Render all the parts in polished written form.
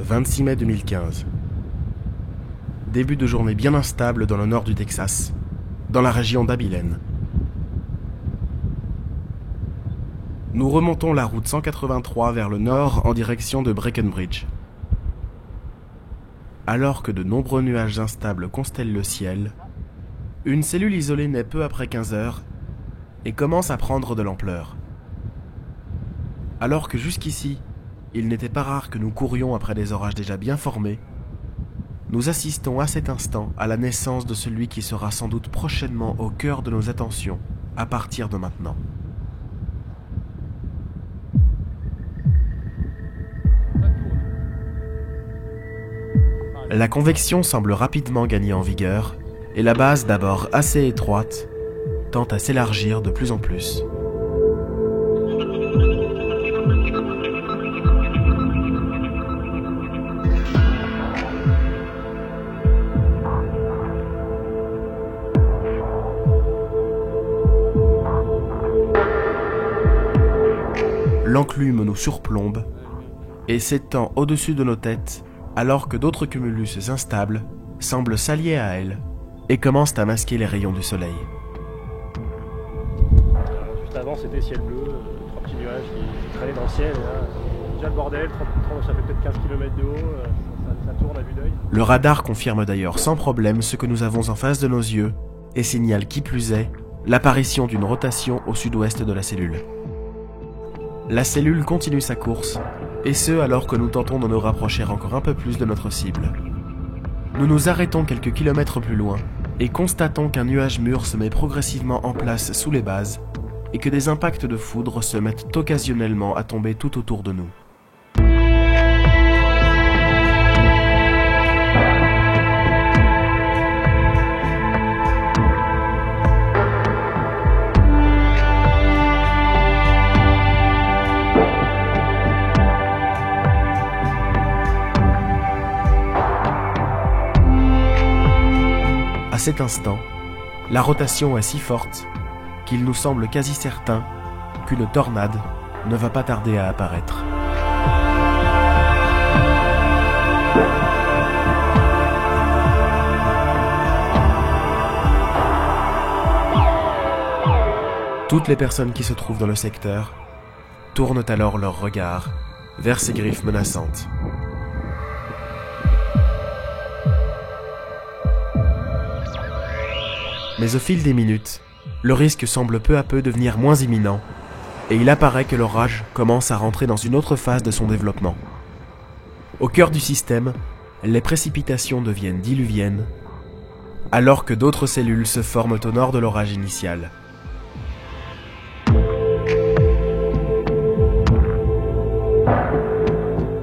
26 mai 2015. Début de journée bien instable dans le nord du Texas, dans la région d'Abilene. Nous remontons la route 183 vers le nord en direction de Breckenridge. Alors que de nombreux nuages instables constellent le ciel, une cellule isolée naît peu après 15 heures et commence à prendre de l'ampleur. Alors que jusqu'ici, il n'était pas rare que nous courions après des orages déjà bien formés, nous assistons à cet instant à la naissance de celui qui sera sans doute prochainement au cœur de nos attentions à partir de maintenant. La convection semble rapidement gagner en vigueur et la base, d'abord assez étroite, tend à s'élargir de plus en plus. L'enclume nous surplombe et s'étend au-dessus de nos têtes alors que d'autres cumulus instables semblent s'allier à elle et commencent à masquer les rayons du soleil. Juste avant c'était ciel bleu, trois petits nuages qui traînaient dans le ciel. Et là, déjà le bordel, ça fait peut-être 15 km de haut, ça tourne à vue d'œil. Le radar confirme d'ailleurs sans problème ce que nous avons en face de nos yeux et signale qui plus est l'apparition d'une rotation au sud-ouest de la cellule. La cellule continue sa course, et ce alors que nous tentons de nous rapprocher encore un peu plus de notre cible. Nous nous arrêtons quelques kilomètres plus loin, et constatons qu'un nuage mûr se met progressivement en place sous les bases, et que des impacts de foudre se mettent occasionnellement à tomber tout autour de nous. À cet instant, la rotation est si forte qu'il nous semble quasi certain qu'une tornade ne va pas tarder à apparaître. Toutes les personnes qui se trouvent dans le secteur tournent alors leur regard vers ces griffes menaçantes. Mais au fil des minutes, le risque semble peu à peu devenir moins imminent, et il apparaît que l'orage commence à rentrer dans une autre phase de son développement. Au cœur du système, les précipitations deviennent diluviennes, alors que d'autres cellules se forment au nord de l'orage initial.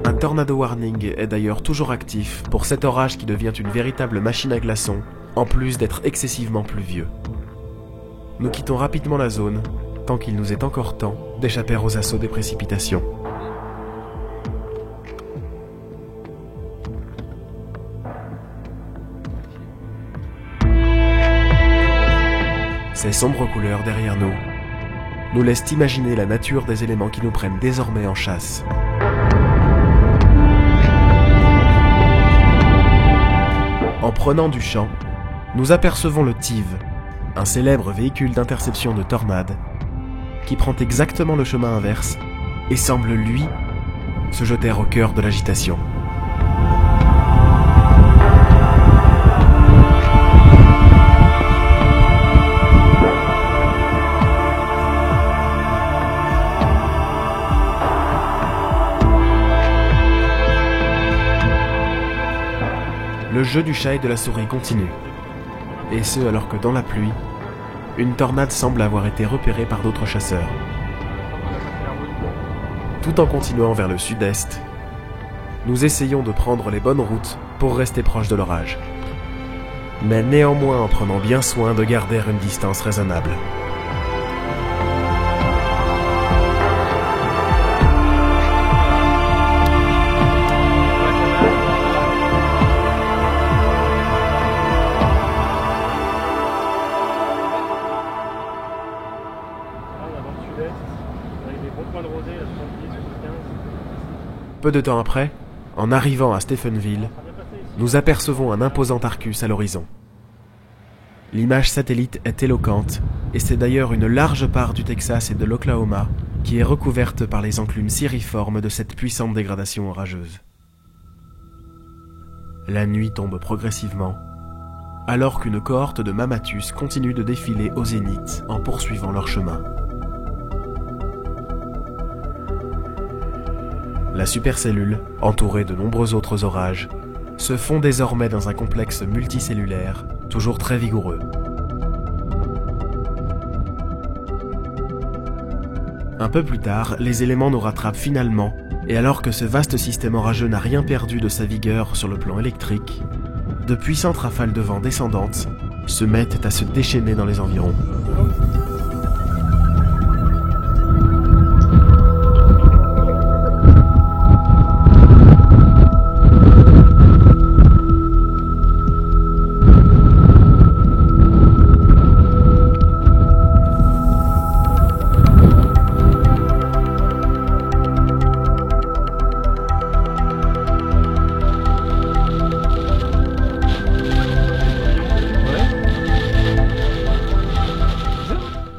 Un tornado warning est d'ailleurs toujours actif pour cet orage qui devient une véritable machine à glaçons, en plus d'être excessivement pluvieux. Nous quittons rapidement la zone, tant qu'il nous est encore temps d'échapper aux assauts des précipitations. Ces sombres couleurs derrière nous nous laissent imaginer la nature des éléments qui nous prennent désormais en chasse. En prenant du champ, nous apercevons le TIV, un célèbre véhicule d'interception de tornades, qui prend exactement le chemin inverse et semble, lui, se jeter au cœur de l'agitation. Le jeu du chat et de la souris continue. Et ce alors que dans la pluie, une tornade semble avoir été repérée par d'autres chasseurs. Tout en continuant vers le sud-est, nous essayons de prendre les bonnes routes pour rester proche de l'orage. Mais néanmoins en prenant bien soin de garder une distance raisonnable. Peu de temps après, En arrivant à Stephenville, nous apercevons un imposant Arcus à l'horizon. L'image satellite est éloquente, et c'est d'ailleurs une large part du Texas et de l'Oklahoma qui est recouverte par les enclumes siriformes de cette puissante dégradation orageuse. La nuit tombe progressivement, alors qu'une cohorte de Mammatus continue de défiler au zénith en poursuivant leur chemin. La supercellule, entourée de nombreux autres orages, se fond désormais dans un complexe multicellulaire, toujours très vigoureux. Un peu plus tard, les éléments nous rattrapent finalement, et alors que ce vaste système orageux n'a rien perdu de sa vigueur sur le plan électrique, de puissantes rafales de vent descendantes se mettent à se déchaîner dans les environs.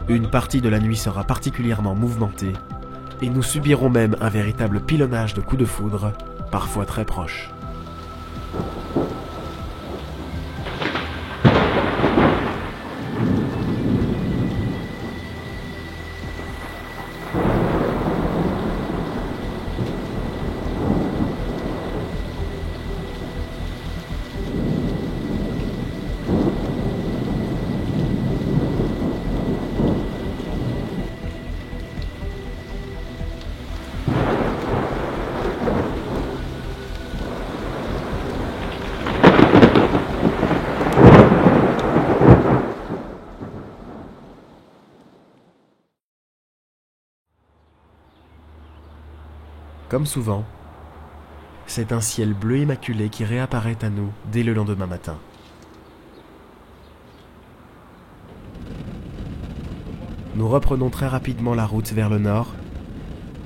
Une partie de la nuit sera particulièrement mouvementée, et nous subirons même un véritable pilonnage de coups de foudre, parfois très proches. Comme souvent, c'est un ciel bleu immaculé qui réapparaît à nous dès le lendemain matin. Nous reprenons très rapidement la route vers le nord,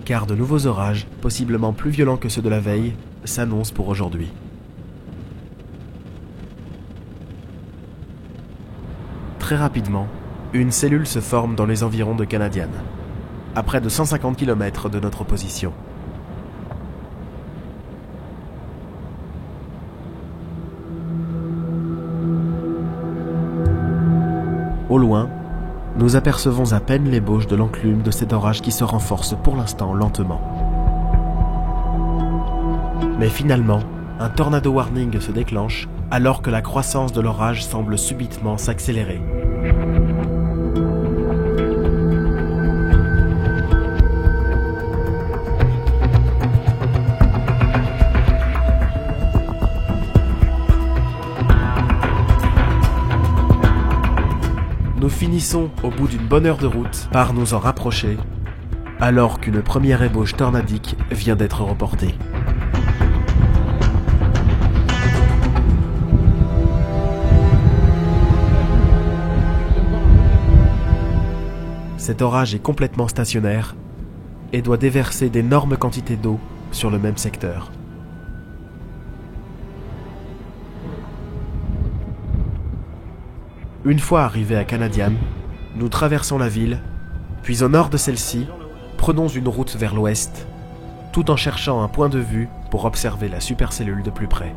car de nouveaux orages, possiblement plus violents que ceux de la veille, s'annoncent pour aujourd'hui. Très rapidement, une cellule se forme dans les environs de Canadian, à près de 150 km de notre position. Au loin, nous apercevons à peine l'ébauche de l'enclume de cet orage qui se renforce pour l'instant lentement. Mais finalement, un tornado warning se déclenche alors que la croissance de l'orage semble subitement s'accélérer. Nous finissons, au bout d'une bonne heure de route, par nous en rapprocher, alors qu'une première ébauche tornadique vient d'être reportée. Cet orage est complètement stationnaire et doit déverser d'énormes quantités d'eau sur le même secteur. Une fois arrivés à Canadian, nous traversons la ville, puis au nord de celle-ci, prenons une route vers l'ouest, tout en cherchant un point de vue pour observer la supercellule de plus près.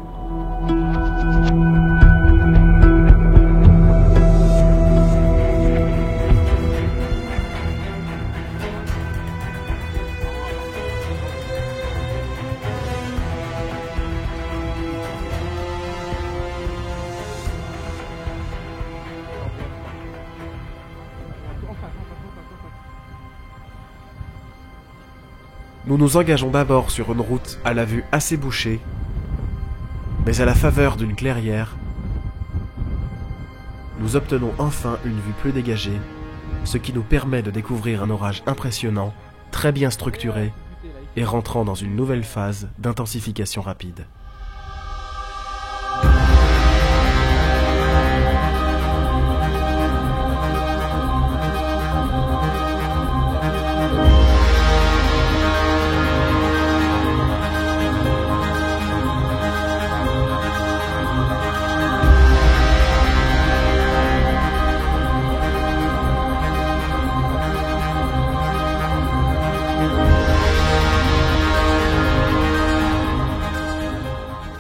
Nous nous engageons d'abord sur une route à la vue assez bouchée, mais à la faveur d'une clairière, nous obtenons enfin une vue plus dégagée, ce qui nous permet de découvrir un orage impressionnant, très bien structuré et rentrant dans une nouvelle phase d'intensification rapide.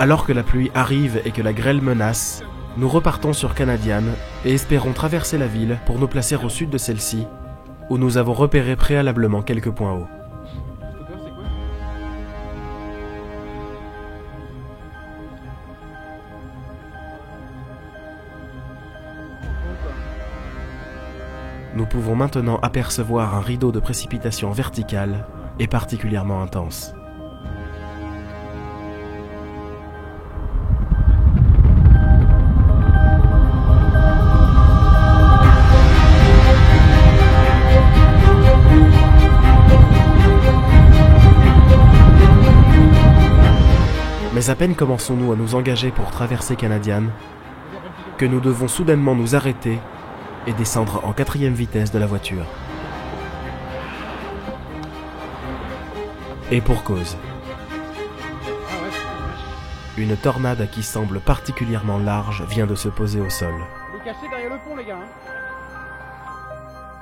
Alors que la pluie arrive et que la grêle menace, nous repartons sur Canadian et espérons traverser la ville pour nous placer au sud de celle-ci, où nous avons repéré préalablement quelques points hauts. Nous pouvons maintenant apercevoir un rideau de précipitations verticales et particulièrement intense. Mais à peine commençons-nous à nous engager pour traverser Canadian, que nous devons soudainement nous arrêter et descendre en 4e vitesse de la voiture. Et pour cause. Une tornade qui semble particulièrement large vient de se poser au sol. Il est caché derrière le pont, les gars.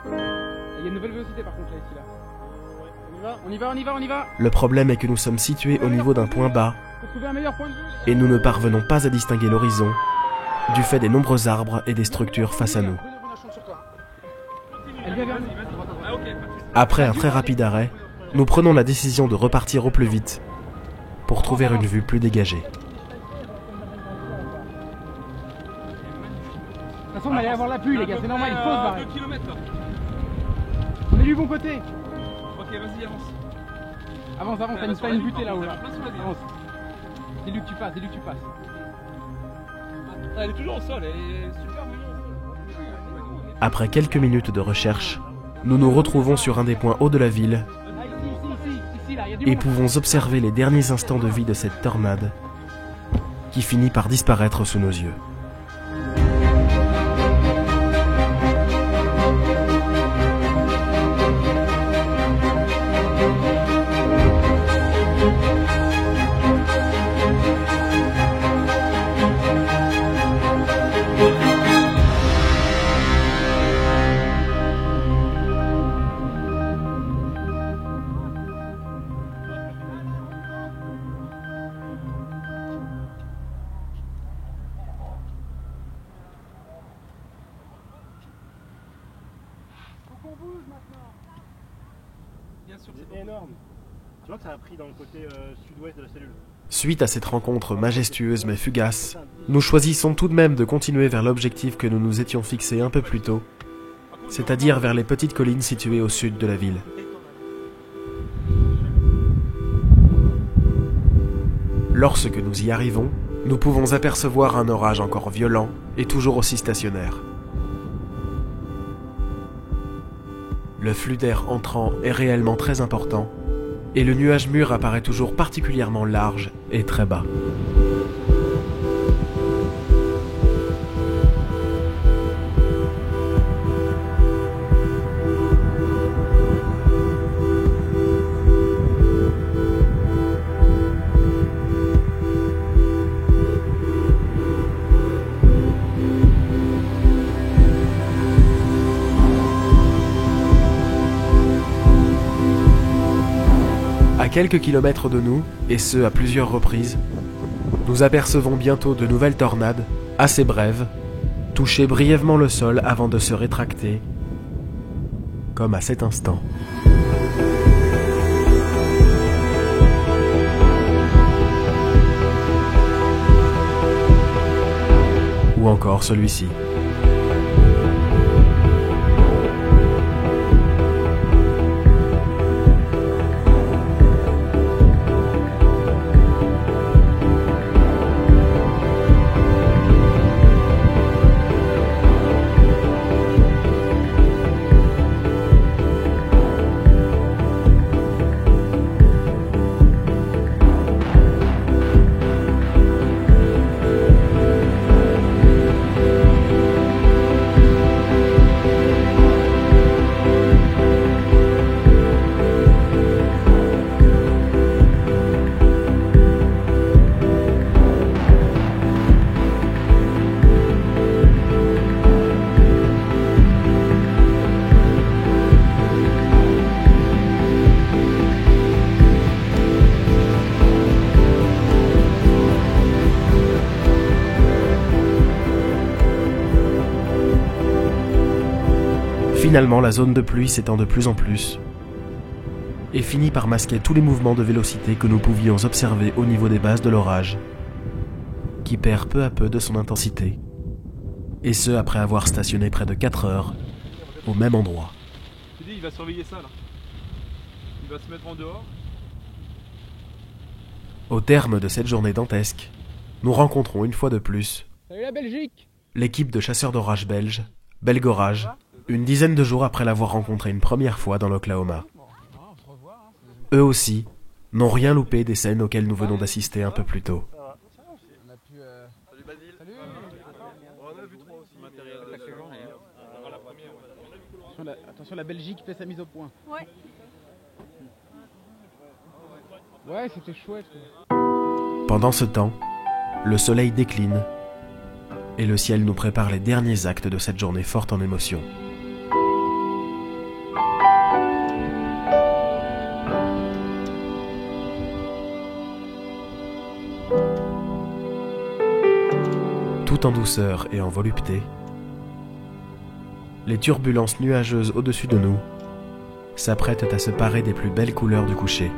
Il y a une nouvelle vélocité par contre là, ici là. On y va. Le problème est que nous sommes situés au niveau d'un point bas Faut trouver un meilleur point de vue. et nous ne parvenons pas à distinguer l'horizon du fait des nombreux arbres et des structures face à nous. Elle vient vers nous. Après un très rapide arrêt, nous prenons la décision de repartir au plus vite pour trouver une vue plus dégagée. De toute façon, on allait avoir la pluie, les gars, c'est normal, il faut se barrer. 2 km là. On est du bon côté. Ok, vas-y, avance. Avance, t'as une butée là-haut. Là. Place, on l'a dit. Avance. Dis-lui que tu passes. Elle est toujours au sol, elle est super mignonne. Après quelques minutes de recherche, nous nous retrouvons sur un des points hauts de la ville Ah, ici, là, il y a du et monde. pouvons observer les derniers instants de vie de cette tornade qui finit par disparaître sous nos yeux. Bien sûr, C'est énorme. Tu vois que ça a pris dans le côté sud-ouest de la cellule. Suite à cette rencontre majestueuse mais fugace, nous choisissons tout de même de continuer vers l'objectif que nous nous étions fixé un peu plus tôt, c'est-à-dire vers les petites collines situées au sud de la ville. Lorsque nous y arrivons, nous pouvons apercevoir un orage encore violent et toujours aussi stationnaire. Le flux d'air entrant est réellement très important, et le nuage mûr apparaît toujours particulièrement large et très bas. À quelques kilomètres de nous, et ce à plusieurs reprises, nous apercevons bientôt de nouvelles tornades, assez brèves, toucher brièvement le sol avant de se rétracter, comme à cet instant. Ou encore celui-ci. Finalement, la zone de pluie s'étend de plus en plus et finit par masquer tous les mouvements de vélocité que nous pouvions observer au niveau des bases de l'orage, qui perd peu à peu de son intensité, et ce après avoir stationné près de 4 heures au même endroit. Je te dis, il va surveiller ça là. Il va se mettre en dehors. Au terme de cette journée dantesque, nous rencontrons une fois de plus Salut la Belgique! l'équipe de chasseurs d'orage belge, Belgorage, une dizaine de jours après l'avoir rencontré une première fois dans l'Oklahoma. Eux aussi n'ont rien loupé des scènes auxquelles nous venons d'assister un peu plus tôt. On a pu... Salut Basile. Salut! On a vu 3 aussi. Matériel Attention, la Belgique fait sa mise au point. Ouais. Ouais, c'était chouette. Pendant ce temps, le soleil décline et le ciel nous prépare les derniers actes de cette journée forte en émotions. Tout en douceur et en volupté, les turbulences nuageuses au-dessus de nous s'apprêtent à se parer des plus belles couleurs du coucher.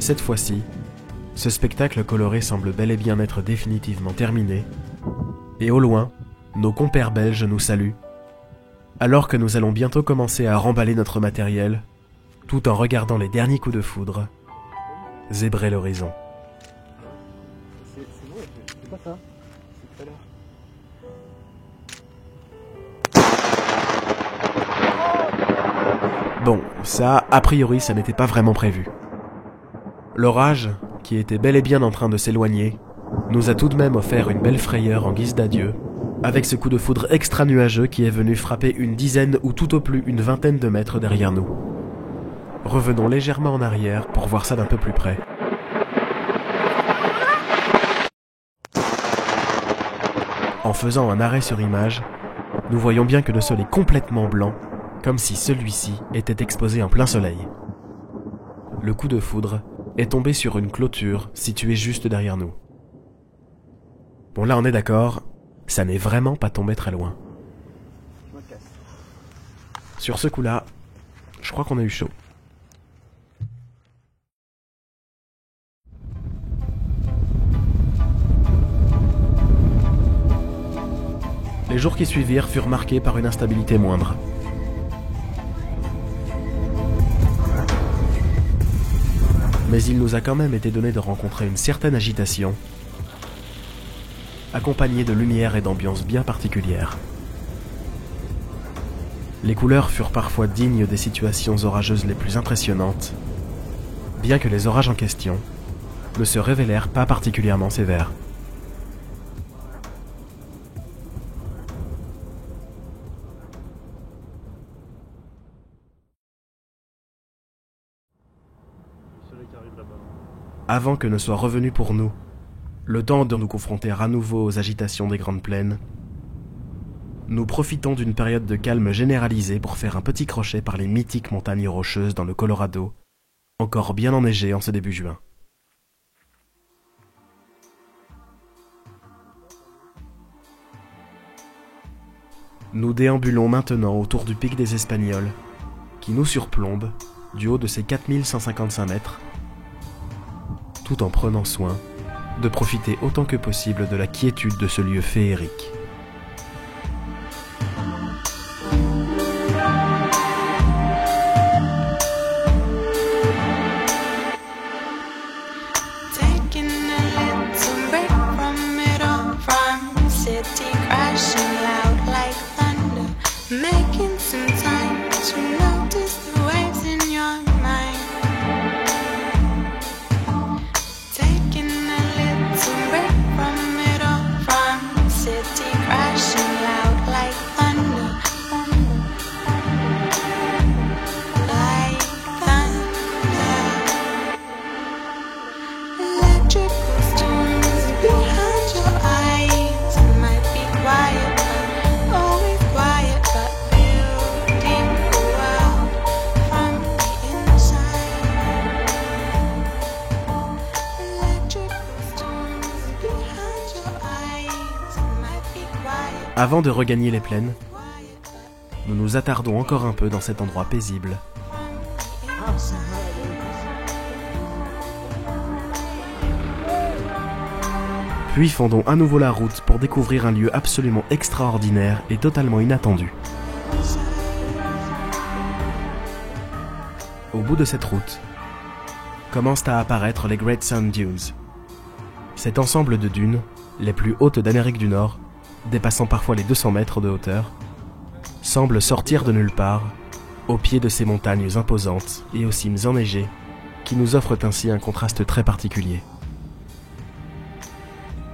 Cette fois-ci, ce spectacle coloré semble bel et bien être définitivement terminé, et au loin, nos compères belges nous saluent, alors que nous allons bientôt commencer à remballer notre matériel, tout en regardant les derniers coups de foudre zébrer l'horizon. C'est bon, c'est pas ça. C'est tout à l'heure. Bon, ça, a priori, ça n'était pas vraiment prévu. L'orage, qui était bel et bien en train de s'éloigner, nous a tout de même offert une belle frayeur en guise d'adieu, avec ce coup de foudre extra nuageux qui est venu frapper une dizaine ou tout au plus une vingtaine de mètres derrière nous. Revenons légèrement en arrière pour voir ça d'un peu plus près. En faisant un arrêt sur image, nous voyons bien que le sol est complètement blanc, comme si celui-ci était exposé en plein soleil. Le coup de foudre est tombé sur une clôture située juste derrière nous. Bon, là on est d'accord, ça n'est vraiment pas tombé très loin. Je me casse. Sur ce coup-là, je crois qu'on a eu chaud. Les jours qui suivirent furent marqués par une instabilité moindre. Mais il nous a quand même été donné de rencontrer une certaine agitation, accompagnée de lumière et d'ambiance bien particulières. Les couleurs furent parfois dignes des situations orageuses les plus impressionnantes, bien que les orages en question ne se révélèrent pas particulièrement sévères. Avant que ne soit revenu pour nous Le temps de nous confronter à nouveau aux agitations des grandes plaines, nous profitons d'une période de calme généralisée pour faire un petit crochet par les mythiques montagnes rocheuses dans le Colorado, encore bien enneigées en ce début juin. Nous déambulons maintenant autour du pic des Espagnols, qui nous surplombe du haut de ses 4155 mètres, tout en prenant soin de profiter autant que possible de la quiétude de ce lieu féerique. Making some time to notice the waves in your mind. Taking a little break from it all, from city crashing loud like thunder, like thunder. Electrical storms behind your eyes might be quiet, but always quiet. Avant de regagner les plaines, nous nous attardons encore un peu dans cet endroit paisible. Puis fondons à nouveau la route pour découvrir un lieu absolument extraordinaire et totalement inattendu. Au bout de cette route, commencent à apparaître les Great Sand Dunes. Cet ensemble de dunes, les plus hautes d'Amérique du Nord, dépassant parfois les 200 mètres de hauteur, semble sortir de nulle part, au pied de ces montagnes imposantes et aux cimes enneigées, qui nous offrent ainsi un contraste très particulier.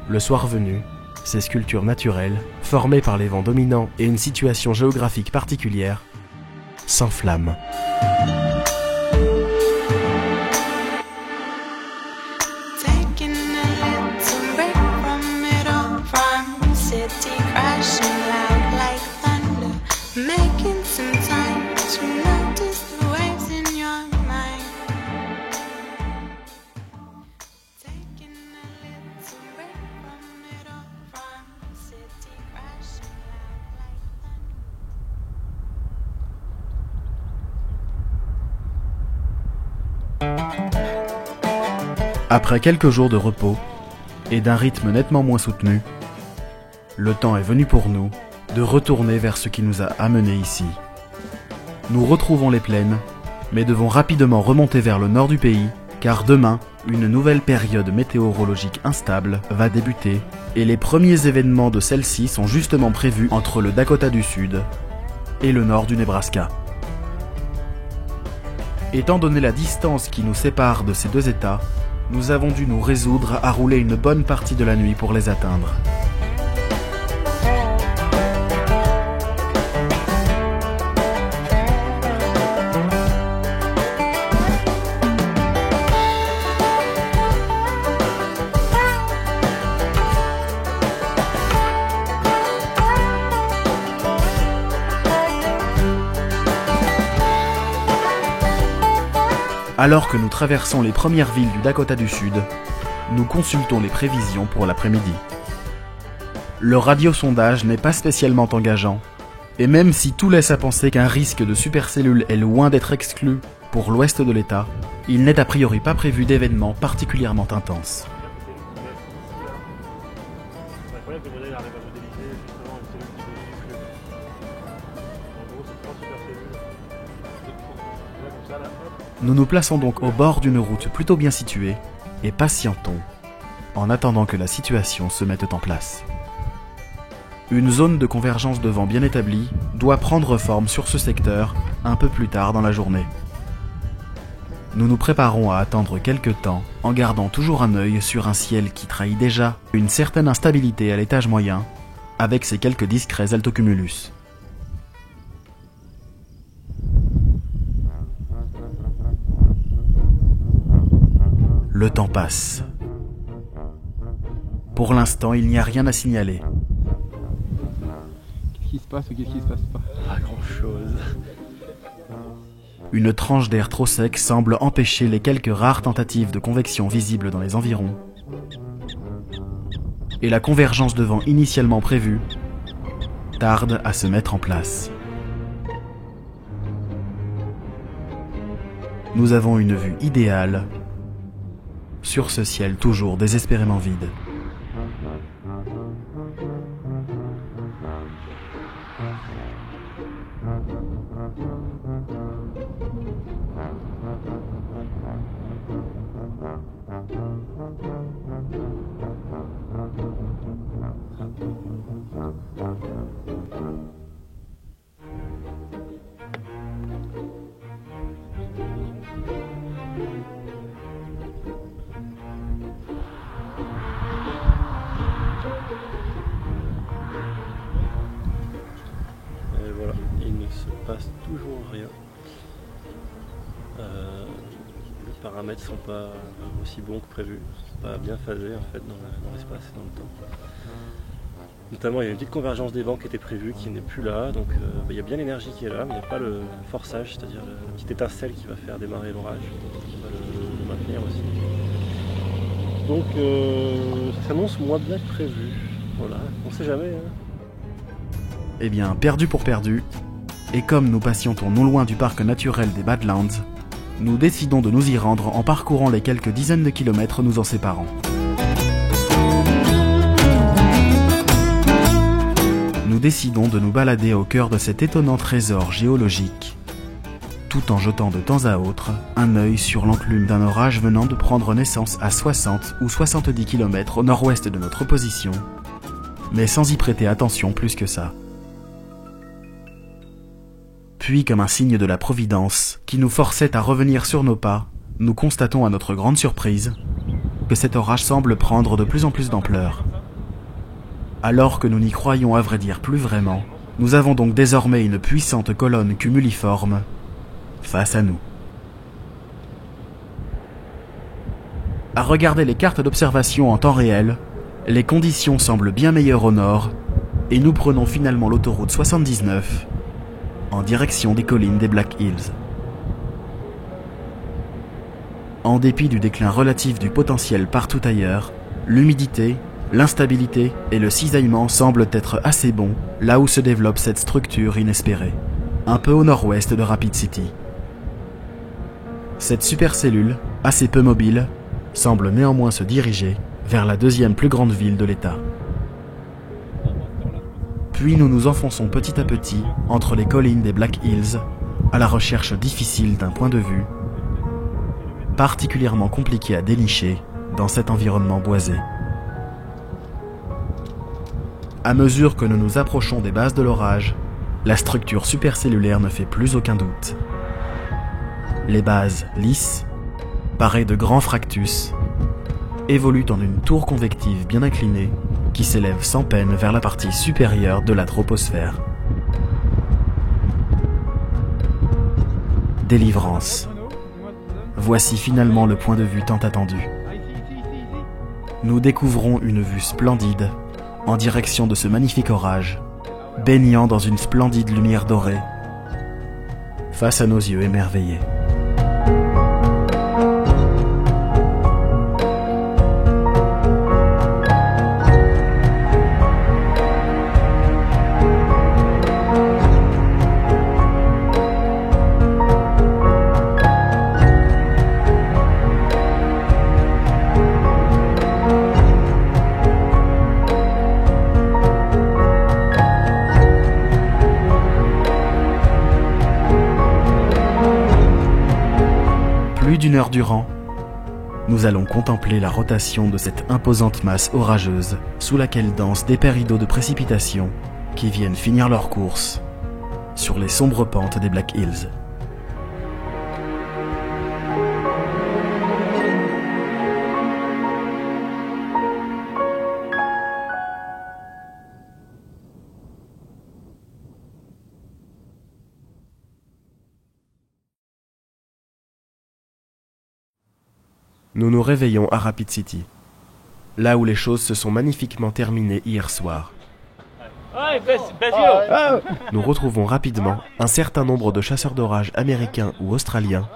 Le soir venu, ces sculptures naturelles, formées par les vents dominants et une situation géographique particulière, s'enflamment. Making some time to notice the waves in your mind. Taking a little break from it all, from city crashing loud like thunder. Après quelques jours de repos et d'un rythme nettement moins soutenu, le temps est venu pour nous de retourner vers ce qui nous a amenés ici. Nous retrouvons les plaines, mais devons rapidement remonter vers le nord du pays, car demain, une nouvelle période météorologique instable va débuter, et les premiers événements de celle-ci sont justement prévus entre le Dakota du Sud et le nord du Nebraska. Étant donné la distance qui nous sépare de ces deux États, nous avons dû nous résoudre à rouler une bonne partie de la nuit pour les atteindre. Alors que nous traversons les premières villes du Dakota du Sud, nous consultons les prévisions pour l'après-midi. Le radiosondage n'est pas spécialement engageant, et même si tout laisse à penser qu'un risque de supercellule est loin d'être exclu pour l'ouest de l'État, il n'est a priori pas prévu d'événements particulièrement intenses. Nous nous plaçons donc au bord d'une route plutôt bien située et patientons en attendant que la situation se mette en place. Une zone de convergence de vent bien établie doit prendre forme sur ce secteur un peu plus tard dans la journée. Nous nous préparons à attendre quelques temps en gardant toujours un œil sur un ciel qui trahit déjà une certaine instabilité à l'étage moyen avec ses quelques discrets altocumulus. Le temps passe. Pour l'instant, il n'y a rien à signaler. Qu'est-ce qui se passe ou qu'est-ce qui se passe pas? Pas grand chose. Une tranche d'air trop sec semble empêcher les quelques rares tentatives de convection visibles dans les environs. Et la convergence de vent initialement prévue tarde à se mettre en place. Nous avons une vue idéale sur ce ciel toujours désespérément vide. Et voilà, il ne se passe toujours rien. Les paramètres sont pas aussi bons que prévu, sont pas bien phasés en fait dans l'espace et dans le temps. Notamment il y a une petite convergence des vents qui était prévue qui n'est plus là, donc il y a bien l'énergie qui est là, mais il n'y a pas le forçage, c'est-à-dire la petite étincelle qui va faire démarrer l'orage, qui va le maintenir aussi. Donc ça s'annonce moins bien que prévu, voilà, on sait jamais. Hein. Eh bien, perdu pour perdu, et comme nous patientons non loin du parc naturel des Badlands, nous décidons de nous y rendre en parcourant les quelques dizaines de kilomètres nous en séparant. Nous décidons de nous balader au cœur de cet étonnant trésor géologique, tout en jetant de temps à autre un œil sur l'enclume d'un orage venant de prendre naissance à 60 ou 70 km au nord-ouest de notre position, mais sans y prêter attention plus que ça. Puis, comme un signe de la Providence, qui nous forçait à revenir sur nos pas, nous constatons à notre grande surprise que cet orage semble prendre de plus en plus d'ampleur. Alors que nous n'y croyons à vrai dire plus vraiment, nous avons donc désormais une puissante colonne cumuliforme face à nous. À regarder les cartes d'observation en temps réel, les conditions semblent bien meilleures au nord, et nous prenons finalement l'autoroute 79 en direction des collines des Black Hills. En dépit du déclin relatif du potentiel partout ailleurs, l'humidité, l'instabilité et le cisaillement semblent être assez bons là où se développe cette structure inespérée, un peu au nord-ouest de Rapid City. Cette supercellule, assez peu mobile, semble néanmoins se diriger vers la deuxième plus grande ville de l'État. Puis nous nous enfonçons petit à petit entre les collines des Black Hills, à la recherche difficile d'un point de vue, particulièrement compliqué à dénicher dans cet environnement boisé. À mesure que nous nous approchons des bases de l'orage, la structure supercellulaire ne fait plus aucun doute. Les bases lisses, parées de grands fractus, évoluent en une tour convective bien inclinée qui s'élève sans peine vers la partie supérieure de la troposphère. Délivrance. Voici finalement le point de vue tant attendu. Nous découvrons une vue splendide en direction de ce magnifique orage, baignant dans une splendide lumière dorée, face à nos yeux émerveillés. Plus d'une heure durant, nous allons contempler la rotation de cette imposante masse orageuse sous laquelle dansent d'épais rideaux de précipitations qui viennent finir leur course sur les sombres pentes des Black Hills. Nous nous réveillons à Rapid City. là où les choses se sont magnifiquement terminées hier soir. Nous retrouvons rapidement un certain nombre de chasseurs d'orage américains ou australiens,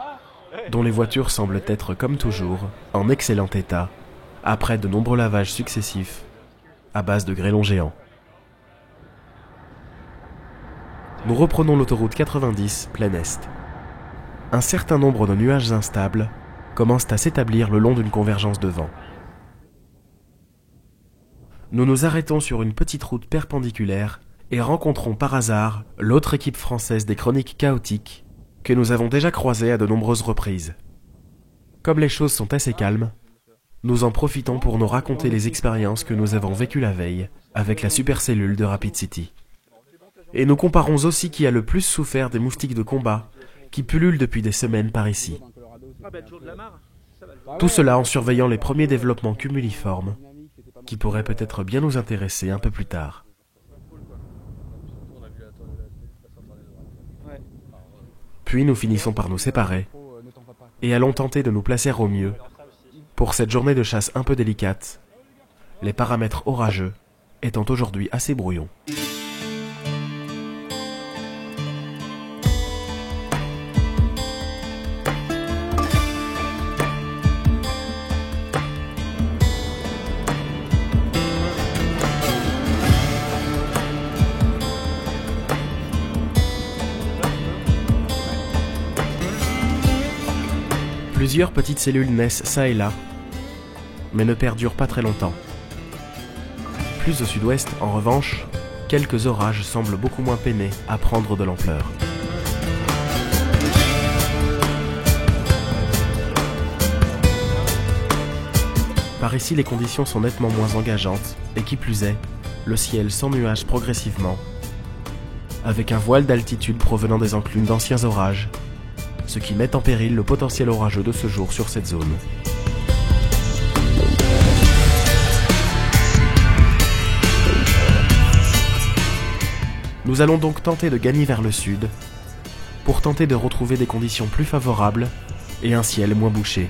dont les voitures semblent être, comme toujours, en excellent état, après de nombreux lavages successifs, à base de grêlons géants. Nous reprenons l'autoroute 90, plein est. Un certain nombre de nuages instables commencent à s'établir le long d'une convergence de vent. Nous nous arrêtons sur une petite route perpendiculaire et rencontrons par hasard l'autre équipe française des Chroniques Chaotiques que nous avons déjà croisée à de nombreuses reprises. Comme les choses sont assez calmes, nous en profitons pour nous raconter les expériences que nous avons vécues la veille avec la supercellule de Rapid City. Et nous comparons aussi qui a le plus souffert des moustiques de combat qui pullulent depuis des semaines par ici. Tout cela en surveillant les premiers développements cumuliformes qui pourraient peut-être bien nous intéresser un peu plus tard. Puis nous finissons par nous séparer et allons tenter de nous placer au mieux pour cette journée de chasse un peu délicate, les paramètres orageux étant aujourd'hui assez brouillons. Plusieurs petites cellules naissent ça et là, mais ne perdurent pas très longtemps. Plus au sud-ouest, en revanche, quelques orages semblent beaucoup moins peinés à prendre de l'ampleur. Par ici, les conditions sont nettement moins engageantes, et qui plus est, le ciel s'ennuage progressivement, avec un voile d'altitude provenant des enclumes d'anciens orages, ce qui met en péril le potentiel orageux de ce jour sur cette zone. Nous allons donc tenter de gagner vers le sud, pour tenter de retrouver des conditions plus favorables et un ciel moins bouché.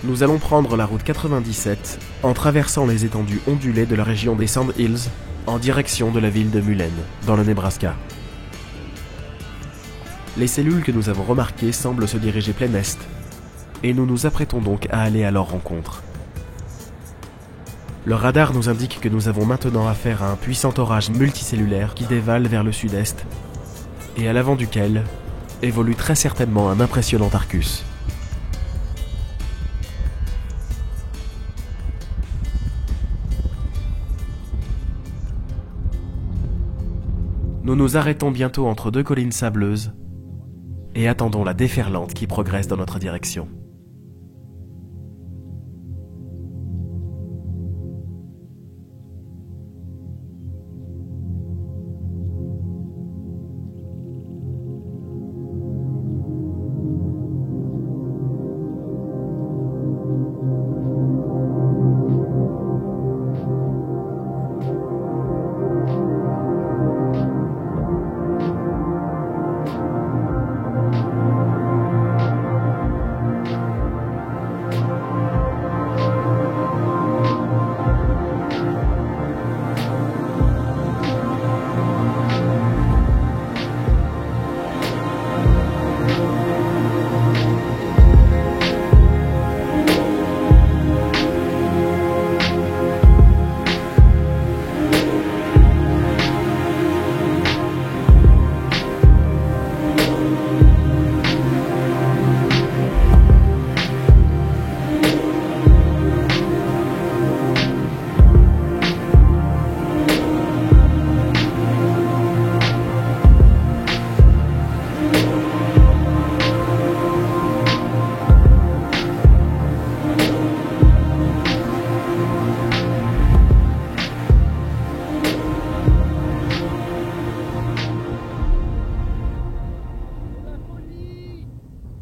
Nous allons prendre la route 97 en traversant les étendues ondulées de la région des Sand Hills en direction de la ville de Mullen, dans le Nebraska. Les cellules que nous avons remarquées semblent se diriger plein est, et nous nous apprêtons donc à aller à leur rencontre. Le radar nous indique que nous avons maintenant affaire à un puissant orage multicellulaire qui dévale vers le sud-est, et à l'avant duquel évolue très certainement un impressionnant Arcus. Nous nous arrêtons bientôt entre deux collines sableuses, et attendons la déferlante qui progresse dans notre direction.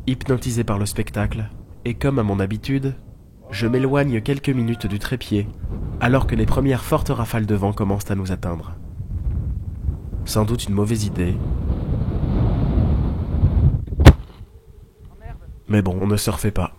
Hypnotisé par le spectacle, et comme à mon habitude, je m'éloigne quelques minutes du trépied, alors que les premières fortes rafales de vent commencent à nous atteindre. Sans doute une mauvaise idée. Mais bon, on ne se refait pas.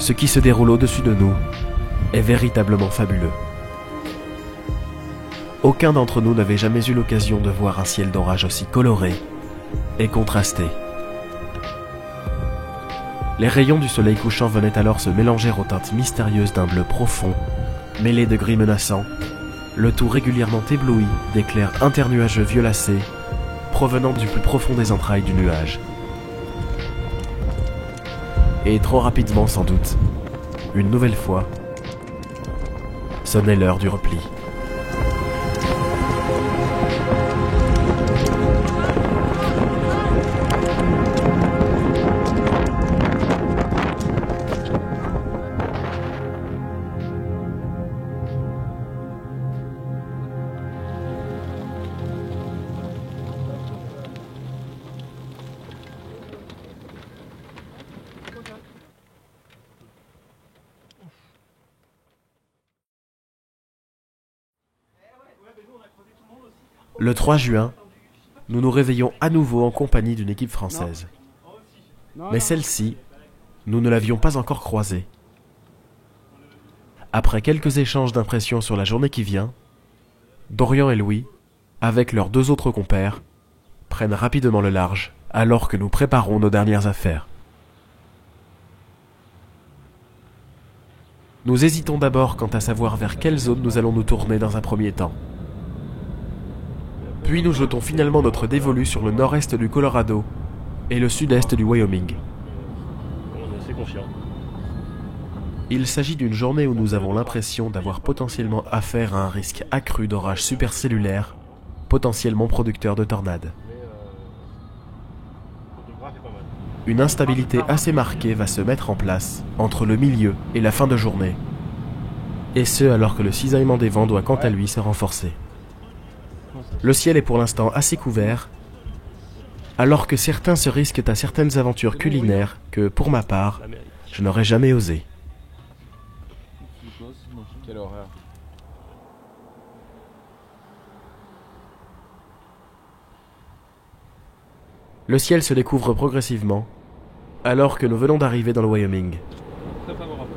Ce qui se déroule au-dessus de nous est véritablement fabuleux. Aucun d'entre nous n'avait jamais eu l'occasion de voir un ciel d'orage aussi coloré et contrasté. Les rayons du soleil couchant venaient alors se mélanger aux teintes mystérieuses d'un bleu profond, mêlé de gris menaçant, le tout régulièrement ébloui d'éclairs internuageux violacés provenant du plus profond des entrailles du nuage. Et trop rapidement sans doute, une nouvelle fois, sonnait l'heure du repli. Le 3 juin, nous nous réveillons à nouveau en compagnie d'une équipe française. Mais celle-ci, nous ne l'avions pas encore croisée. Après quelques échanges d'impressions sur la journée qui vient, Dorian et Louis, avec leurs 2 autres compères, prennent rapidement le large alors que nous préparons nos dernières affaires. Nous hésitons d'abord quant à savoir vers quelle zone nous allons nous tourner dans un premier temps. Puis nous jetons finalement notre dévolu sur le nord-est du Colorado et le sud-est du Wyoming. On est assez confiants. Il s'agit d'une journée où nous avons l'impression d'avoir potentiellement affaire à un risque accru d'orage supercellulaire, potentiellement producteur de tornades. Une instabilité assez marquée va se mettre en place entre le milieu et la fin de journée, et ce alors que le cisaillement des vents doit quant à lui se renforcer. Le ciel est pour l'instant assez couvert, alors que certains se risquent à certaines aventures culinaires que, pour ma part, je n'aurais jamais osé. Quelle horreur. Le ciel se découvre progressivement, alors que nous venons d'arriver dans le Wyoming. Très favorable.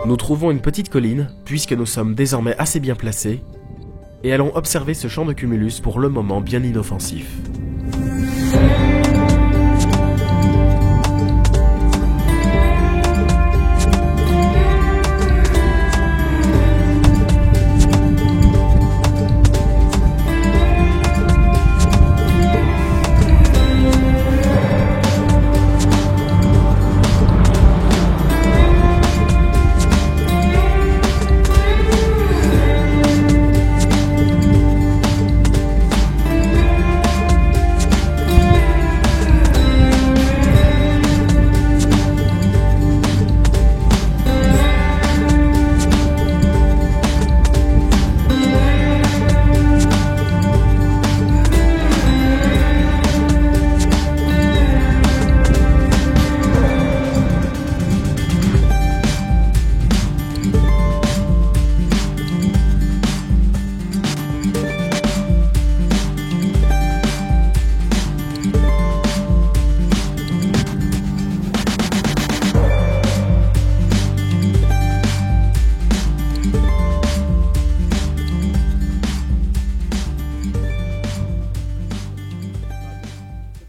Nous trouvons une petite colline, puisque nous sommes désormais assez bien placés, et allons observer ce champ de cumulus pour le moment bien inoffensif.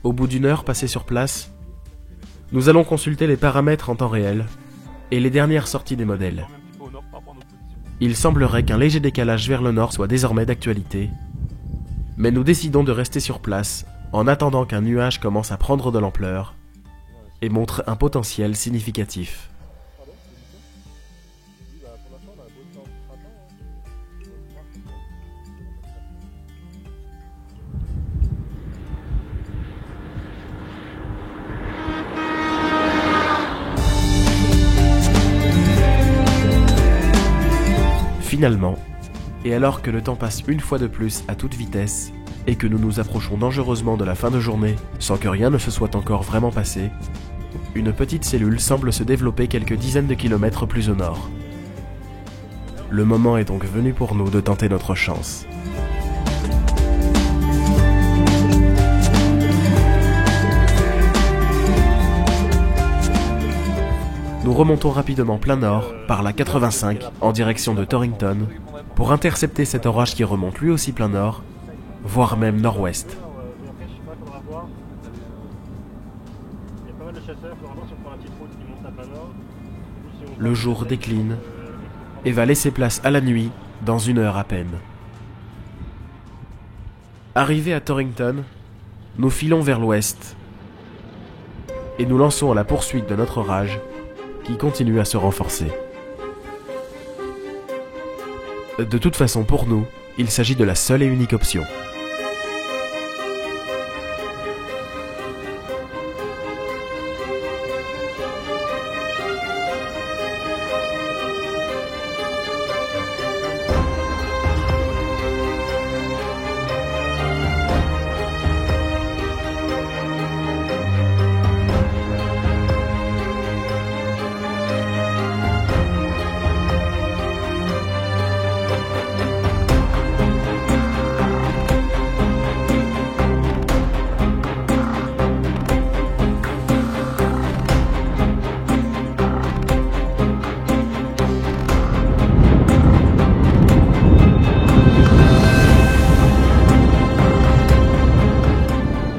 Au bout d'une heure passée sur place, nous allons consulter les paramètres en temps réel et les dernières sorties des modèles. Il semblerait qu'un léger décalage vers le nord soit désormais d'actualité, mais nous décidons de rester sur place en attendant qu'un nuage commence à prendre de l'ampleur et montre un potentiel significatif. Finalement, et alors que le temps passe une fois de plus à toute vitesse, et que nous nous approchons dangereusement de la fin de journée sans que rien ne se soit encore vraiment passé, une petite cellule semble se développer quelques dizaines de kilomètres plus au nord. Le moment est donc venu pour nous de tenter notre chance. Nous remontons rapidement plein nord, par la 85, en direction de Torrington, pour intercepter cet orage qui remonte lui aussi plein nord, voire même nord-ouest. Le jour décline et va laisser place à la nuit dans 1 heure à peine. Arrivés à Torrington, nous filons vers l'ouest et nous lançons à la poursuite de notre orage qui continue à se renforcer. De toute façon, pour nous, il s'agit de la seule et unique option.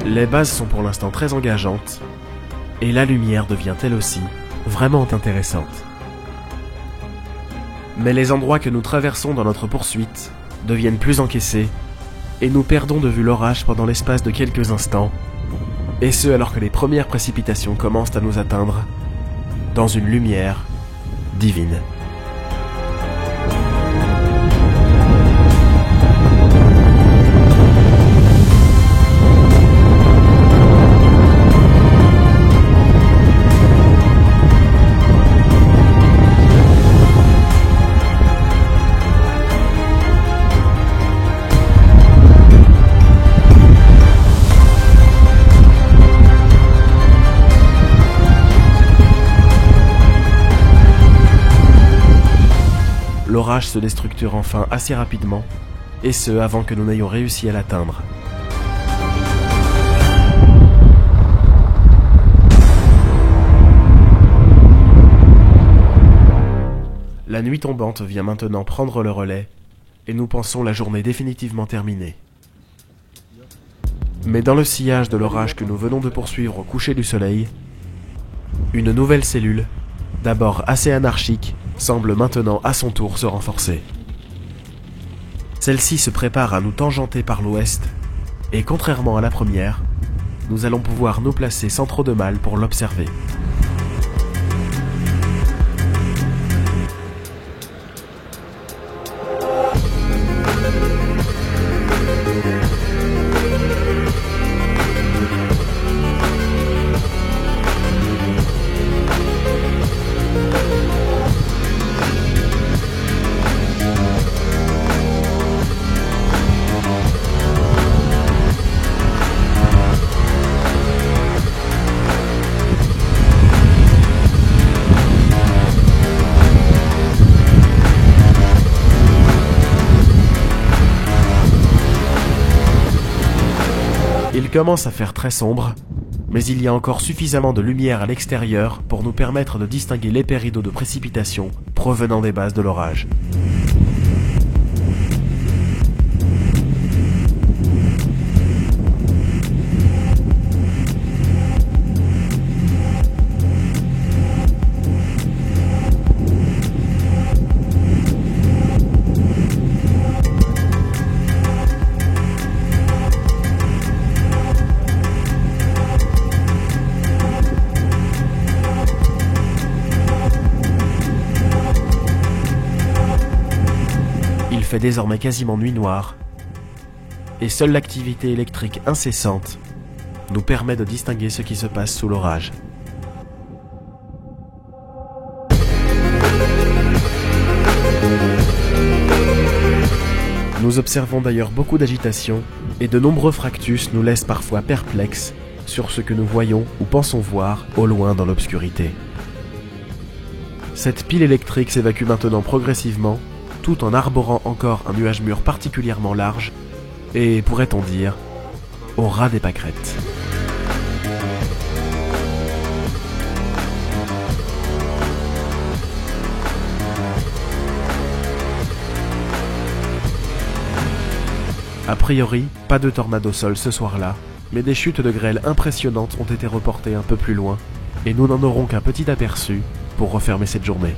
Les bases sont pour l'instant très engageantes, et la lumière devient elle aussi vraiment intéressante. Mais les endroits que nous traversons dans notre poursuite deviennent plus encaissés, et nous perdons de vue l'orage pendant l'espace de quelques instants, et ce alors que les premières précipitations commencent à nous atteindre dans une lumière divine. L'orage se déstructure enfin assez rapidement, et ce avant que nous n'ayons réussi à l'atteindre. La nuit tombante vient maintenant prendre le relais, et nous pensons la journée définitivement terminée. Mais dans le sillage de l'orage que nous venons de poursuivre au coucher du soleil, une nouvelle cellule, d'abord assez anarchique, semble maintenant à son tour se renforcer. Celle-ci se prépare à nous tangenter par l'ouest, et contrairement à la première, nous allons pouvoir nous placer sans trop de mal pour l'observer. Il commence à faire très sombre, mais il y a encore suffisamment de lumière à l'extérieur pour nous permettre de distinguer l'épais rideau de précipitation provenant des bases de l'orage. Il fait désormais quasiment nuit noire, et seule l'activité électrique incessante nous permet de distinguer ce qui se passe sous l'orage. Nous observons d'ailleurs beaucoup d'agitation, et de nombreux fractus nous laissent parfois perplexes sur ce que nous voyons ou pensons voir au loin dans l'obscurité. Cette pile électrique s'évacue maintenant progressivement, tout en arborant encore un nuage mûr particulièrement large, et pourrait-on dire, au ras des pâquerettes. A priori, pas de tornade au sol ce soir-là, mais des chutes de grêle impressionnantes ont été reportées un peu plus loin, et nous n'en aurons qu'un petit aperçu pour refermer cette journée.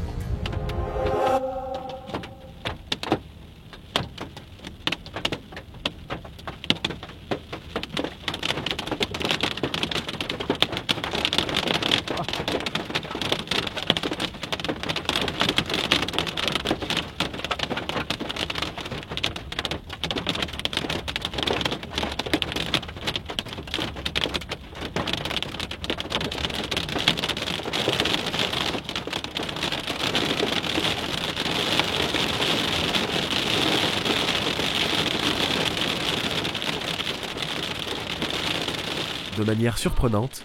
De manière surprenante,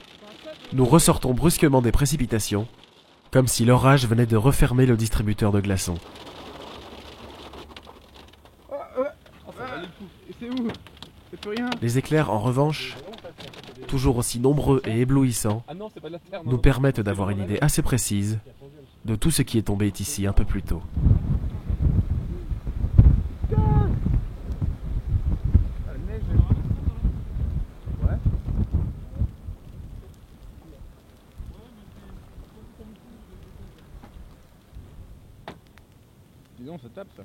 nous ressortons brusquement des précipitations, comme si l'orage venait de refermer le distributeur de glaçons. Et c'est où? C'est plus rien. Les éclairs, en revanche, toujours aussi nombreux et éblouissants, Ah non, c'est pas de la terre. nous permettent d'avoir une idée assez précise de tout ce qui est tombé ici un peu plus tôt. Dis donc, ça tape ça.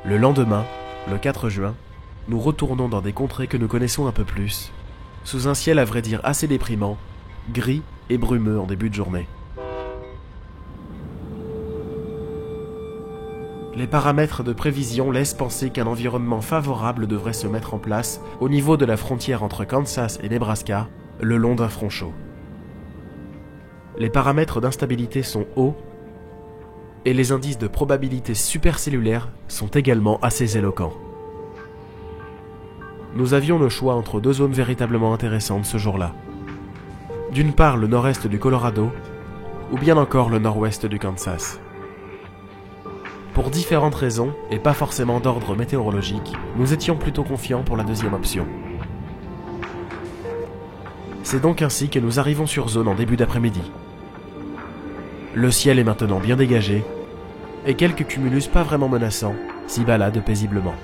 Le lendemain, le 4 juin, nous retournons dans des contrées que nous connaissons un peu plus, sous un ciel à vrai dire assez déprimant, gris et brumeux en début de journée. Les paramètres de prévision laissent penser qu'un environnement favorable devrait se mettre en place au niveau de la frontière entre Kansas et Nebraska, le long d'un front chaud. Les paramètres d'instabilité sont hauts, et les indices de probabilité supercellulaire sont également assez éloquents. Nous avions le choix entre deux zones véritablement intéressantes ce jour-là. D'une part le nord-est du Colorado, ou bien encore le nord-ouest du Kansas. Pour différentes raisons, et pas forcément d'ordre météorologique, nous étions plutôt confiants pour la deuxième option. C'est donc ainsi que nous arrivons sur zone en début d'après-midi. Le ciel est maintenant bien dégagé, et quelques cumulus pas vraiment menaçants s'y baladent paisiblement.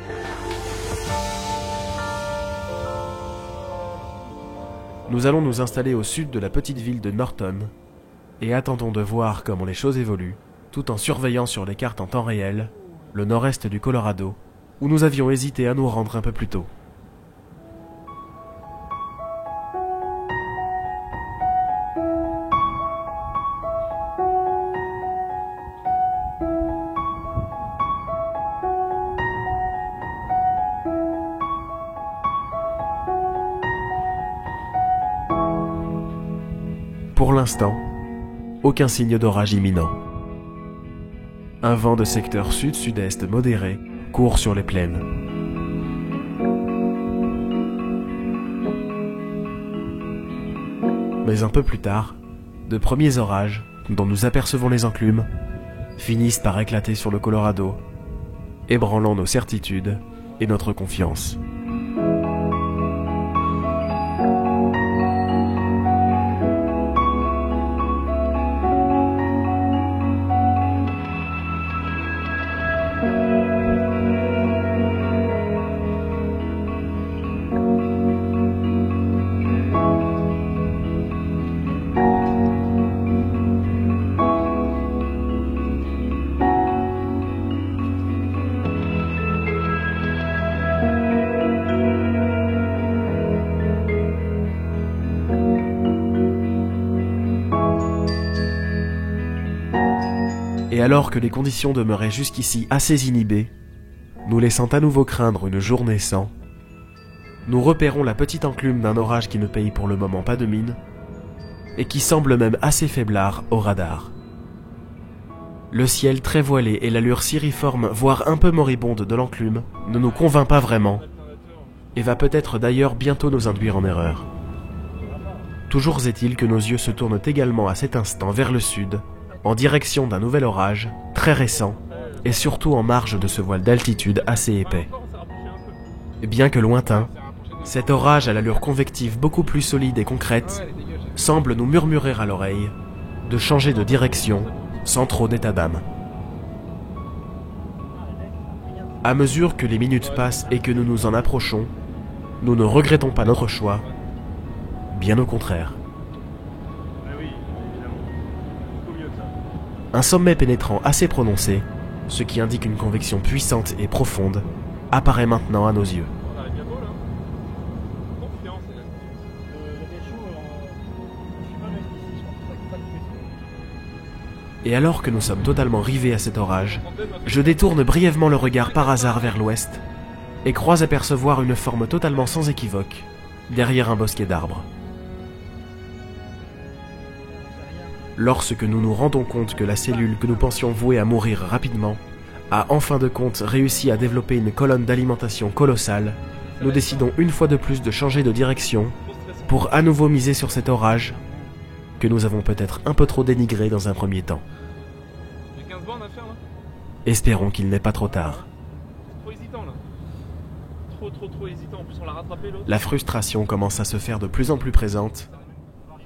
Nous allons nous installer au sud de la petite ville de Norton, et attendons de voir comment les choses évoluent, tout en surveillant sur les cartes en temps réel le nord-est du Colorado, où nous avions hésité à nous rendre un peu plus tôt. Pour l'instant, aucun signe d'orage imminent. Un vent de secteur sud-sud-est modéré court sur les plaines. Mais un peu plus tard, de premiers orages, dont nous apercevons les enclumes, finissent par éclater sur le Colorado, ébranlant nos certitudes et notre confiance. Et alors que les conditions demeuraient jusqu'ici assez inhibées, nous laissant à nouveau craindre une journée sans, nous repérons la petite enclume d'un orage qui ne paye pour le moment pas de mine, et qui semble même assez faiblard au radar. Le ciel très voilé et l'allure siriforme, voire un peu moribonde de l'enclume, ne nous convainc pas vraiment, et va peut-être d'ailleurs bientôt nous induire en erreur. Toujours est-il que nos yeux se tournent également à cet instant vers le sud, en direction d'un nouvel orage, très récent, et surtout en marge de ce voile d'altitude assez épais. Et bien que lointain, cet orage à l'allure convective beaucoup plus solide et concrète semble nous murmurer à l'oreille de changer de direction sans trop d'état d'âme. À mesure que les minutes passent et que nous nous en approchons, nous ne regrettons pas notre choix, bien au contraire. Un sommet pénétrant assez prononcé, ce qui indique une convection puissante et profonde, apparaît maintenant à nos yeux. Et alors que nous sommes totalement rivés à cet orage, je détourne brièvement le regard par hasard vers l'ouest et crois apercevoir une forme totalement sans équivoque derrière un bosquet d'arbres. Lorsque nous nous rendons compte que la cellule que nous pensions vouée à mourir rapidement a en fin de compte réussi à développer une colonne d'alimentation colossale, nous décidons une fois de plus de changer de direction pour à nouveau miser sur cet orage que nous avons peut-être un peu trop dénigré dans un premier temps. Espérons qu'il n'est pas trop tard. Trop hésitant là. Trop hésitant. En plus on l'a rattrapé l'autre. La frustration commence à se faire de plus en plus présente,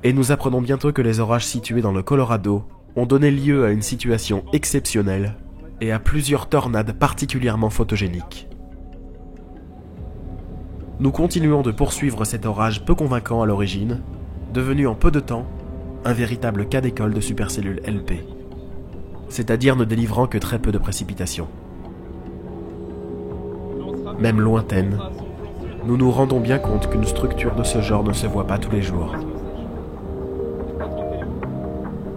et nous apprenons bientôt que les orages situés dans le Colorado ont donné lieu à une situation exceptionnelle et à plusieurs tornades particulièrement photogéniques. Nous continuons de poursuivre cet orage peu convaincant à l'origine, devenu en peu de temps un véritable cas d'école de supercellules LP, c'est-à-dire ne délivrant que très peu de précipitations. Même lointaine, nous nous rendons bien compte qu'une structure de ce genre ne se voit pas tous les jours.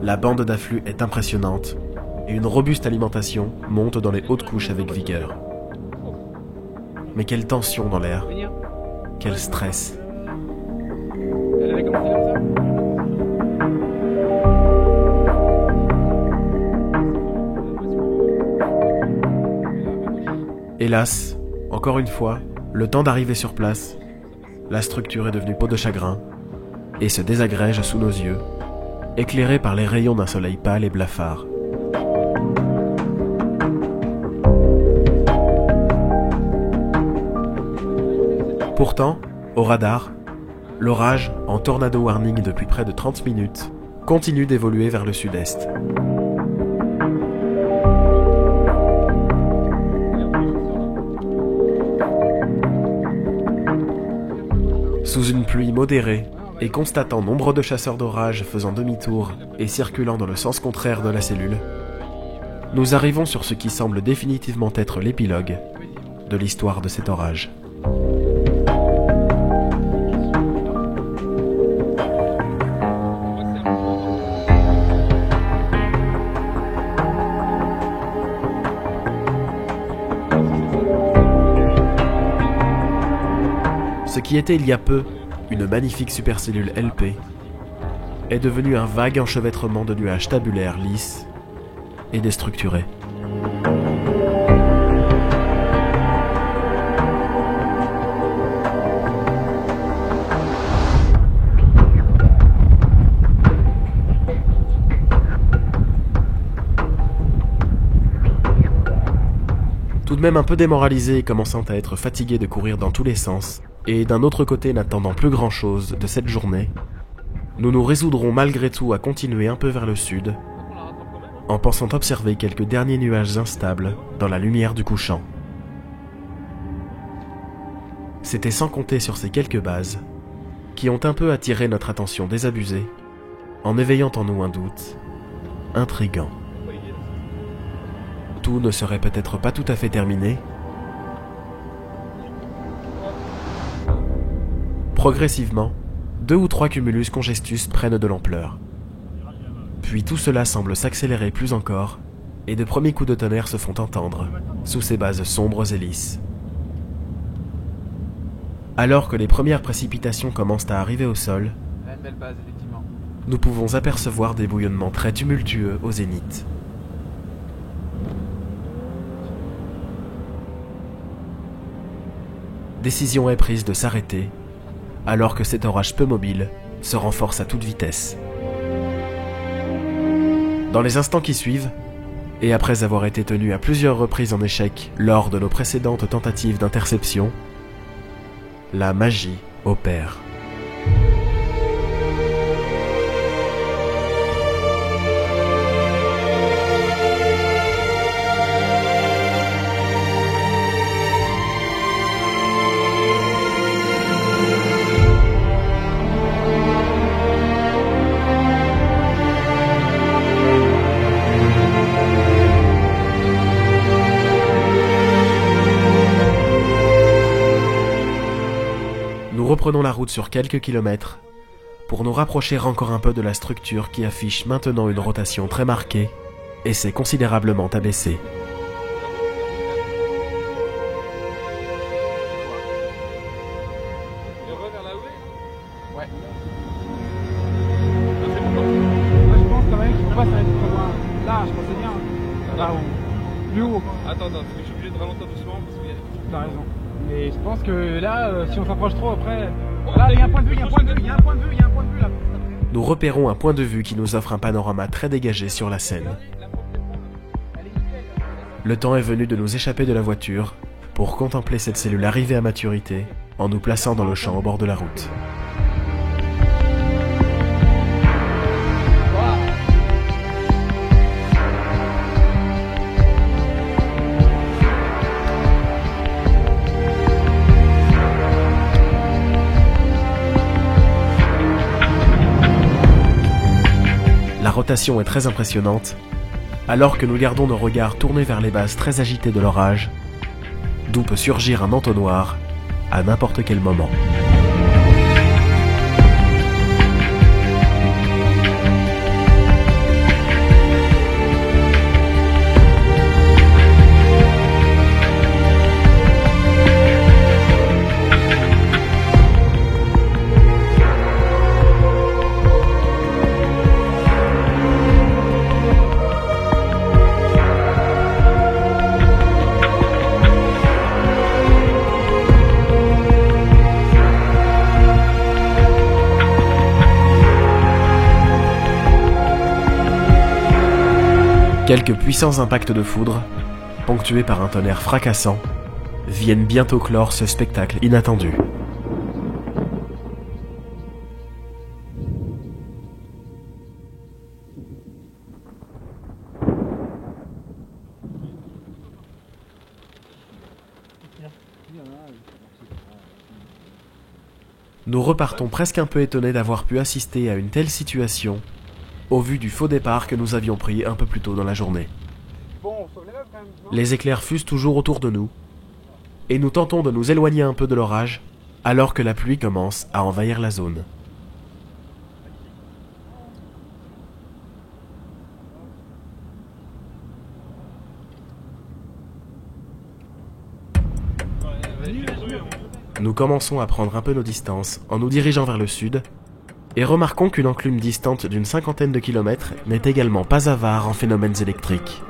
La bande d'afflux est impressionnante, et une robuste alimentation monte dans les hautes couches avec vigueur. Mais quelle tension dans l'air, quel stress. Elle avait commencé comme ça. Hélas, encore une fois, le temps d'arriver sur place, la structure est devenue peau de chagrin et se désagrège sous nos yeux, éclairée par les rayons d'un soleil pâle et blafard. Pourtant, au radar, l'orage, en tornado warning depuis près de 30 minutes, continue d'évoluer vers le sud-est. Sous une pluie modérée, et constatant nombre de chasseurs d'orage faisant demi-tour et circulant dans le sens contraire de la cellule, nous arrivons sur ce qui semble définitivement être l'épilogue de l'histoire de cet orage. Ce qui était il y a peu une magnifique supercellule LP est devenu un vague enchevêtrement de nuages tabulaires lisses et déstructurés. Tout de même un peu démoralisé et commençant à être fatigué de courir dans tous les sens, et d'un autre côté n'attendant plus grand-chose de cette journée, nous nous résoudrons malgré tout à continuer un peu vers le sud, en pensant observer quelques derniers nuages instables dans la lumière du couchant. C'était sans compter sur ces quelques bases, qui ont un peu attiré notre attention désabusée, en éveillant en nous un doute intrigant. Tout ne serait peut-être pas tout à fait terminé. Progressivement, 2 ou 3 cumulus congestus prennent de l'ampleur. Puis tout cela semble s'accélérer plus encore, et de premiers coups de tonnerre se font entendre, sous ces bases sombres et lisses. Alors que les premières précipitations commencent à arriver au sol, Une belle base, effectivement. nous pouvons apercevoir des bouillonnements très tumultueux au zénith. Décision est prise de s'arrêter, alors que cet orage peu mobile se renforce à toute vitesse. Dans les instants qui suivent, et après avoir été tenu à plusieurs reprises en échec lors de nos précédentes tentatives d'interception, la magie opère. Nous reprenons la route sur quelques kilomètres pour nous rapprocher encore un peu de la structure qui affiche maintenant une rotation très marquée et s'est considérablement abaissée. Et on va vers la haie. Ouais. Ça, c'est bon. Moi, je pense quand même qu'il faut pas s'arrêter trop loin. Là, je pensais bien. Là haut. Plus haut. Attends, je suis obligé de ralentir doucement parce qu'il y a... T'as raison. Mais je pense que là, si on s'approche trop après... Là, il y a un point de vue, il y a un point de vue, il y a un point de vue, il y a un point de vue là. Nous repérons un point de vue qui nous offre un panorama très dégagé sur la Seine. Le temps est venu de nous échapper de la voiture pour contempler cette cellule arrivée à maturité en nous plaçant dans le champ au bord de la route. La rotation est très impressionnante, alors que nous gardons nos regards tournés vers les bases très agitées de l'orage, d'où peut surgir un entonnoir à n'importe quel moment. Quelques puissants impacts de foudre, ponctués par un tonnerre fracassant, viennent bientôt clore ce spectacle inattendu. Nous repartons presque un peu étonnés d'avoir pu assister à une telle situation, au vu du faux départ que nous avions pris un peu plus tôt dans la journée. Bon, sauve les meubles quand même. Non Les éclairs fusent toujours autour de nous, et nous tentons de nous éloigner un peu de l'orage, alors que la pluie commence à envahir la zone. Nous commençons à prendre un peu nos distances en nous dirigeant vers le sud, et remarquons qu'une enclume distante d'une 50aine de kilomètres n'est également pas avare en phénomènes électriques.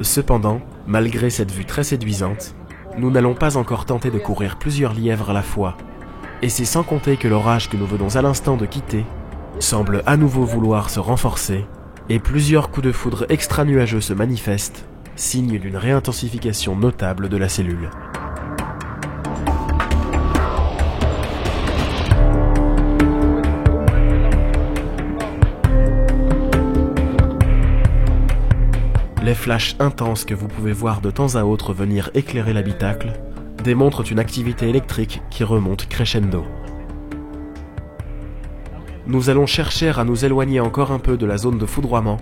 Cependant, malgré cette vue très séduisante, nous n'allons pas encore tenter de courir plusieurs lièvres à la fois, et c'est sans compter que l'orage que nous venons à l'instant de quitter semble à nouveau vouloir se renforcer, et plusieurs coups de foudre extra-nuageux se manifestent, signe d'une réintensification notable de la cellule. Les flashs intenses que vous pouvez voir de temps à autre venir éclairer l'habitacle démontrent une activité électrique qui remonte crescendo. Nous allons chercher à nous éloigner encore un peu de la zone de foudroiement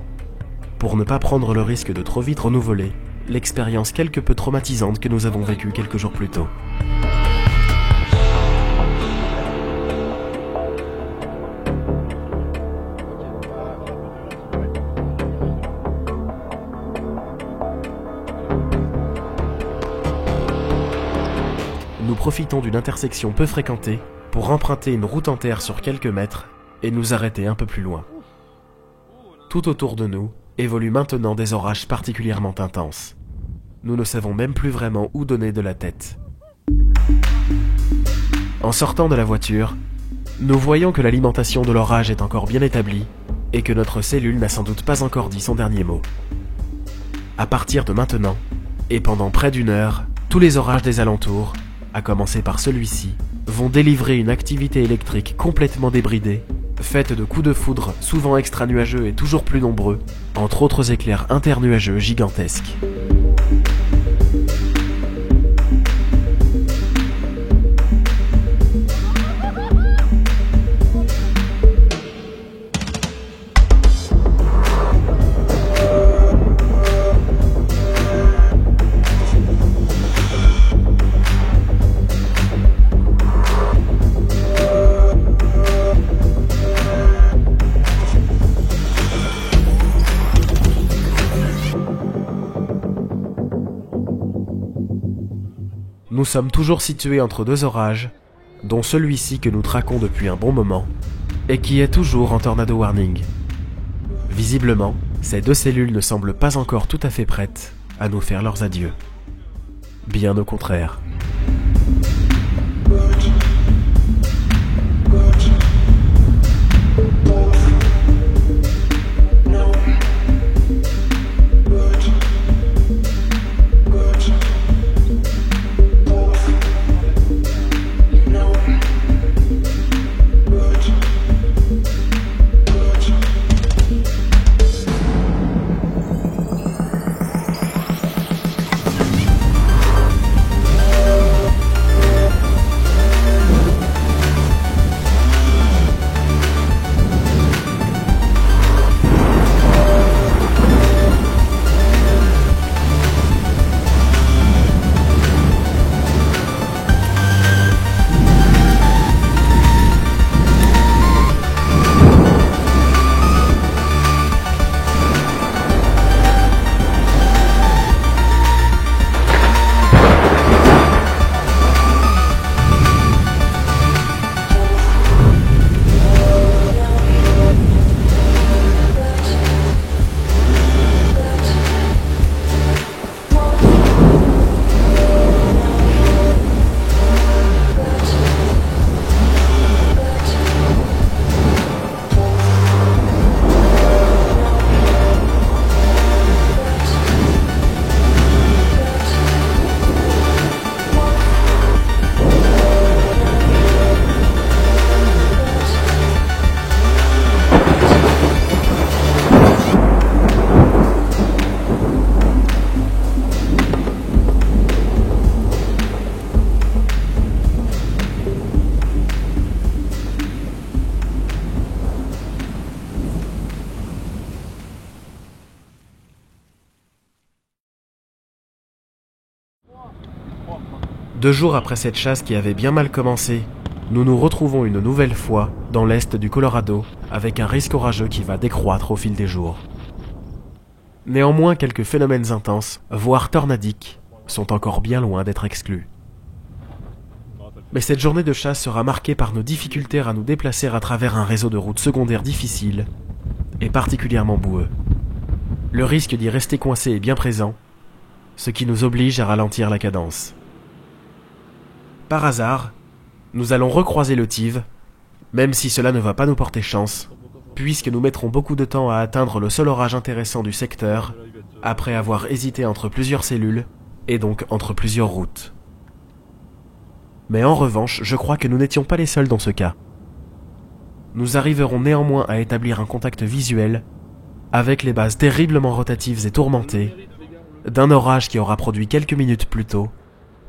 pour ne pas prendre le risque de trop vite renouveler l'expérience quelque peu traumatisante que nous avons vécue quelques jours plus tôt. nous profitons d'une intersection peu fréquentée pour emprunter une route en terre sur quelques mètres et nous arrêter un peu plus loin. Tout autour de nous évoluent maintenant des orages particulièrement intenses. Nous ne savons même plus vraiment où donner de la tête. En sortant de la voiture, nous voyons que l'alimentation de l'orage est encore bien établie et que notre cellule n'a sans doute pas encore dit son dernier mot. À partir de maintenant, et pendant près d'une heure, tous les orages des alentours, à commencer par celui-ci, vont délivrer une activité électrique complètement débridée, faite de coups de foudre souvent extra-nuageux et toujours plus nombreux, entre autres éclairs internuageux gigantesques. Nous sommes toujours situés entre deux orages, dont celui-ci que nous traquons depuis un bon moment, et qui est toujours en tornado warning. Visiblement, ces deux cellules ne semblent pas encore tout à fait prêtes à nous faire leurs adieux. Bien au contraire. Deux jours après cette chasse qui avait bien mal commencé, nous nous retrouvons une nouvelle fois dans l'est du Colorado avec un risque orageux qui va décroître au fil des jours. Néanmoins, quelques phénomènes intenses, voire tornadiques, sont encore bien loin d'être exclus. Mais cette journée de chasse sera marquée par nos difficultés à nous déplacer à travers un réseau de routes secondaires difficiles et particulièrement boueux. Le risque d'y rester coincé est bien présent, ce qui nous oblige à ralentir la cadence. Par hasard, nous allons recroiser le Tive, même si cela ne va pas nous porter chance, puisque nous mettrons beaucoup de temps à atteindre le seul orage intéressant du secteur, après avoir hésité entre plusieurs cellules, et donc entre plusieurs routes. Mais en revanche, je crois que nous n'étions pas les seuls dans ce cas. Nous arriverons néanmoins à établir un contact visuel avec les bases terriblement rotatives et tourmentées d'un orage qui aura produit quelques minutes plus tôt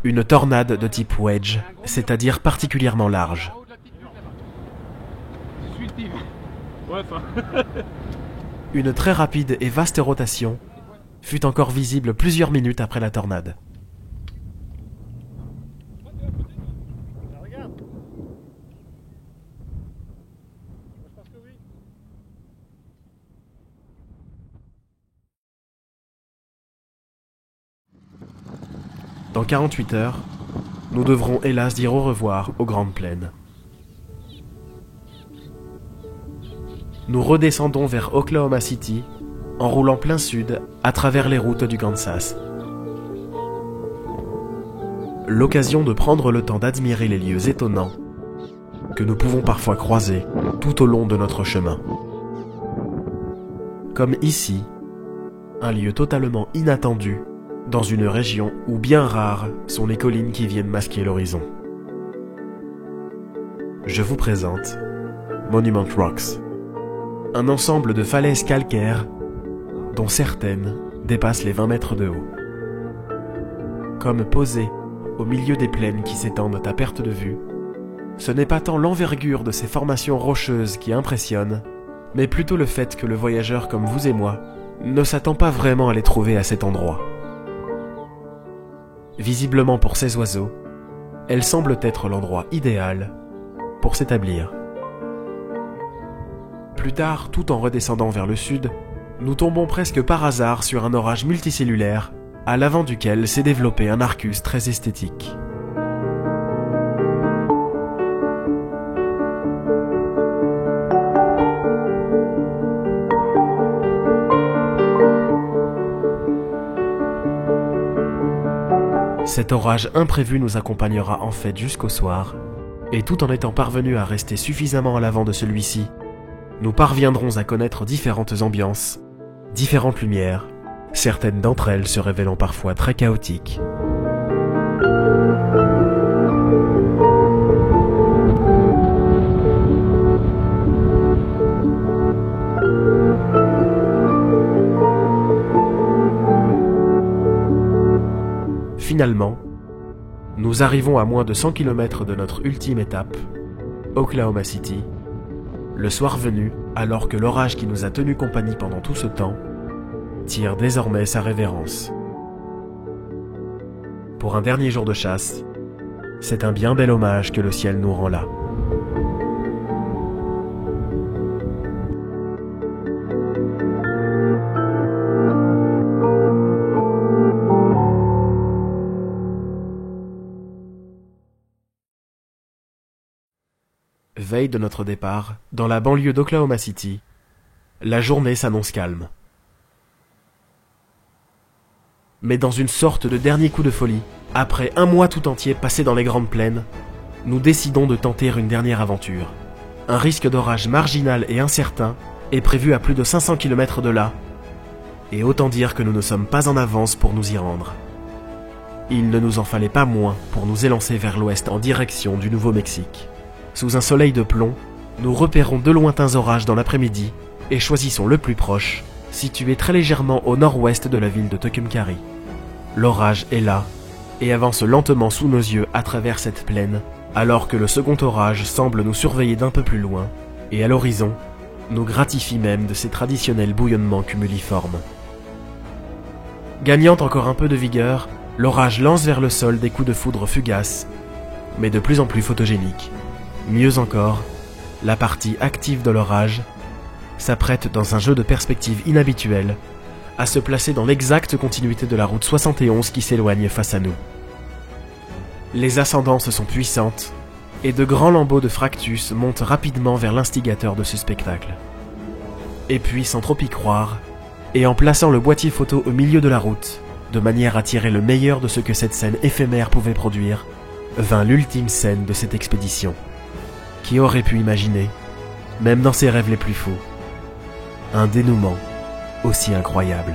une tornade de type wedge, c'est-à-dire particulièrement large. Une très rapide et vaste rotation fut encore visible plusieurs minutes après la tornade. Dans 48 heures, nous devrons hélas dire au revoir aux grandes plaines. Nous redescendons vers Oklahoma City en roulant plein sud à travers les routes du Kansas. L'occasion de prendre le temps d'admirer les lieux étonnants que nous pouvons parfois croiser tout au long de notre chemin. Comme ici, un lieu totalement inattendu dans une région où bien rares sont les collines qui viennent masquer l'horizon. Je vous présente Monument Rocks, un ensemble de falaises calcaires dont certaines dépassent les 20 mètres de haut. Comme posées au milieu des plaines qui s'étendent à perte de vue, ce n'est pas tant l'envergure de ces formations rocheuses qui impressionne, mais plutôt le fait que le voyageur comme vous et moi ne s'attend pas vraiment à les trouver à cet endroit. Visiblement pour ces oiseaux, elles semblent être l'endroit idéal pour s'établir. Plus tard, tout en redescendant vers le sud, nous tombons presque par hasard sur un orage multicellulaire, à l'avant duquel s'est développé un arcus très esthétique. Cet orage imprévu nous accompagnera en fait jusqu'au soir, et tout en étant parvenus à rester suffisamment à l'avant de celui-ci, nous parviendrons à connaître différentes ambiances, différentes lumières, certaines d'entre elles se révélant parfois très chaotiques. Finalement, nous arrivons à moins de 100 km de notre ultime étape, Oklahoma City, le soir venu, alors que l'orage qui nous a tenu compagnie pendant tout ce temps tire désormais sa révérence. Pour un dernier jour de chasse, c'est un bien bel hommage que le ciel nous rend là. Veille de notre départ, dans la banlieue d'Oklahoma City, la journée s'annonce calme. Mais dans une sorte de dernier coup de folie, après un mois tout entier passé dans les grandes plaines, nous décidons de tenter une dernière aventure. Un risque d'orage marginal et incertain est prévu à plus de 500 km de là, et autant dire que nous ne sommes pas en avance pour nous y rendre. Il ne nous en fallait pas moins pour nous élancer vers l'ouest en direction du Nouveau-Mexique. Sous un soleil de plomb, nous repérons de lointains orages dans l'après-midi et choisissons le plus proche, situé très légèrement au nord-ouest de la ville de Tucumcari. L'orage est là et avance lentement sous nos yeux à travers cette plaine, alors que le second orage semble nous surveiller d'un peu plus loin et à l'horizon, nous gratifie même de ses traditionnels bouillonnements cumuliformes. Gagnant encore un peu de vigueur, l'orage lance vers le sol des coups de foudre fugaces, mais de plus en plus photogéniques. Mieux encore, la partie active de l'orage s'apprête dans un jeu de perspective inhabituel à se placer dans l'exacte continuité de la route 71 qui s'éloigne face à nous. Les ascendances sont puissantes et de grands lambeaux de fractus montent rapidement vers l'instigateur de ce spectacle. Et puis, sans trop y croire, et en plaçant le boîtier photo au milieu de la route, de manière à tirer le meilleur de ce que cette scène éphémère pouvait produire, vint l'ultime scène de cette expédition. Qui aurait pu imaginer, même dans ses rêves les plus fous, un dénouement aussi incroyable?